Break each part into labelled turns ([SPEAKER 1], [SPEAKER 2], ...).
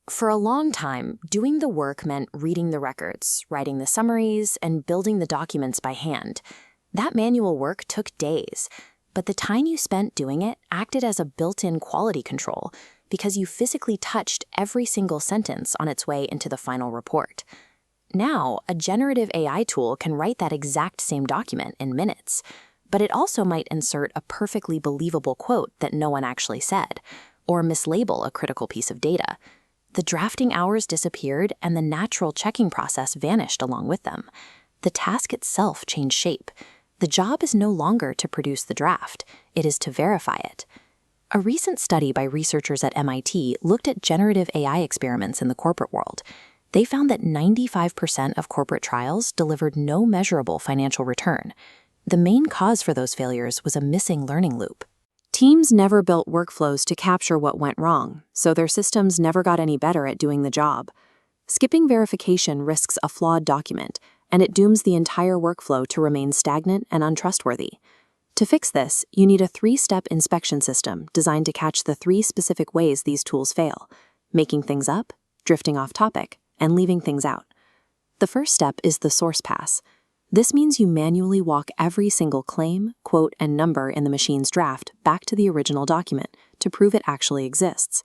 [SPEAKER 1] For a long time, doing the work meant reading the records, writing the summaries, and building the documents by hand. That manual work took days, but the time you spent doing it acted as a built-in quality control because you physically touched every single sentence on its way into the final report. Now, a generative AI tool can write that exact same document in minutes, but it also might insert a perfectly believable quote that no one actually said, or mislabel a critical piece of data. The drafting hours disappeared and the natural checking process vanished along with them. The task itself changed shape. The job is no longer to produce the draft, it is to verify it. A recent study by researchers at MIT looked at generative AI experiments in the corporate world. They found that 95% of corporate trials delivered no measurable financial return. The main cause for those failures was a missing learning loop. Teams never built workflows to capture what went wrong, so their systems never got any better at doing the job. Skipping verification risks a flawed document, and it dooms the entire workflow to remain stagnant and untrustworthy. To fix this, you need a 3-step inspection system designed to catch the 3 specific ways these tools fail: making things up, drifting off topic, and leaving things out. The first step is the source pass. This means you manually walk every single claim, quote, and number in the machine's draft back to the original document to prove it actually exists.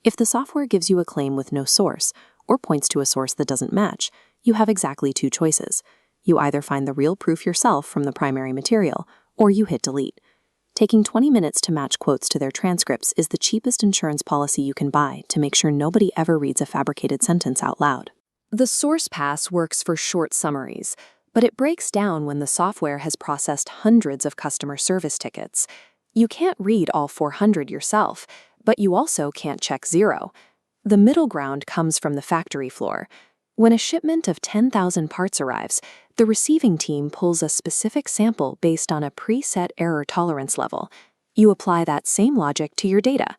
[SPEAKER 1] If the software gives you a claim with no source, or points to a source that doesn't match, you have exactly 2 choices. You either find the real proof yourself from the primary material, or you hit delete. Taking 20 minutes to match quotes to their transcripts is the cheapest insurance policy you can buy to make sure nobody ever reads a fabricated sentence out loud. The source pass works for short summaries, but it breaks down when the software has processed hundreds of customer service tickets. You can't read all 400 yourself, but you also can't check 0. The middle ground comes from the factory floor. When a shipment of 10,000 parts arrives, the receiving team pulls a specific sample based on a preset error tolerance level. You apply that same logic to your data.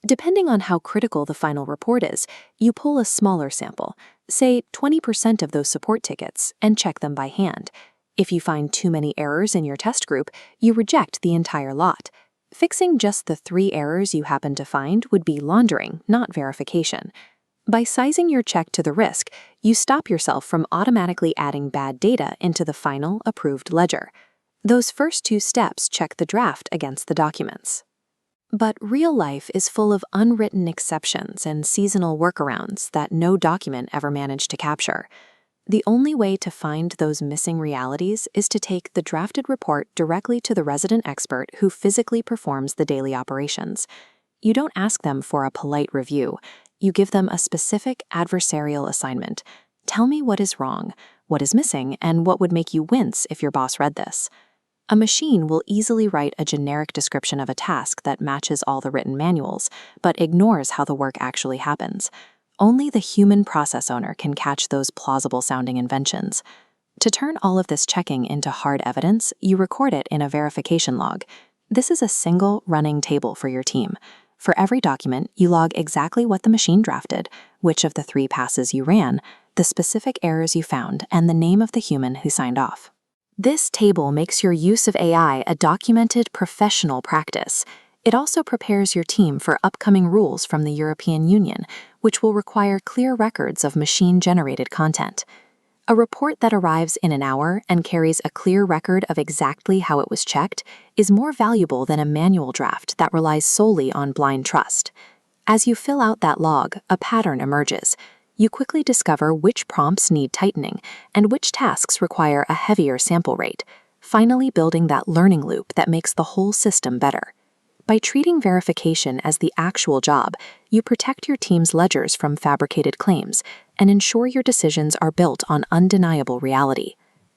[SPEAKER 1] Depending on how critical the final report is, you pull a smaller sample, say 20% of those support tickets, and check them by hand. If you find too many errors in your test group, you reject the entire lot. Fixing just the 3 errors you happen to find would be laundering, not verification. By sizing your check to the risk, you stop yourself from automatically adding bad data into the final approved ledger. Those first 2 steps check the draft against the documents. But real life is full of unwritten exceptions and seasonal workarounds that no document ever managed to capture. The only way to find those missing realities is to take the drafted report directly to the resident expert who physically performs the daily operations. You don't ask them for a polite review. You give them a specific adversarial assignment. Tell me what is wrong, what is missing, and what would make you wince if your boss read this. A machine will easily write a generic description of a task that matches all the written manuals, but ignores how the work actually happens. Only the human process owner can catch those plausible-sounding inventions. To turn all of this checking into hard evidence, you record it in a verification log. This is a single running table for your team. For every document, you log exactly what the machine drafted, which of the 3 passes you ran, the specific errors you found, and the name of the human who signed off. This table makes your use of AI a documented professional practice. It also prepares your team for upcoming rules from the European Union, which will require clear records of machine-generated content. A report that arrives in an hour and carries a clear record of exactly how it was checked is more valuable than a manual draft that relies solely on blind trust. As you fill out that log, a pattern emerges. You quickly discover which prompts need tightening and which tasks require a heavier sample rate, finally building that learning loop that makes the whole system better. By treating verification as the actual job, you protect your team's ledgers from fabricated claims and ensure your decisions are built on undeniable reality.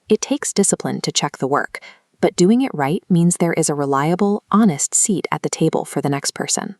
[SPEAKER 1] It takes discipline to check the work, but doing it right means there is a reliable, honest seat at the table for the next person.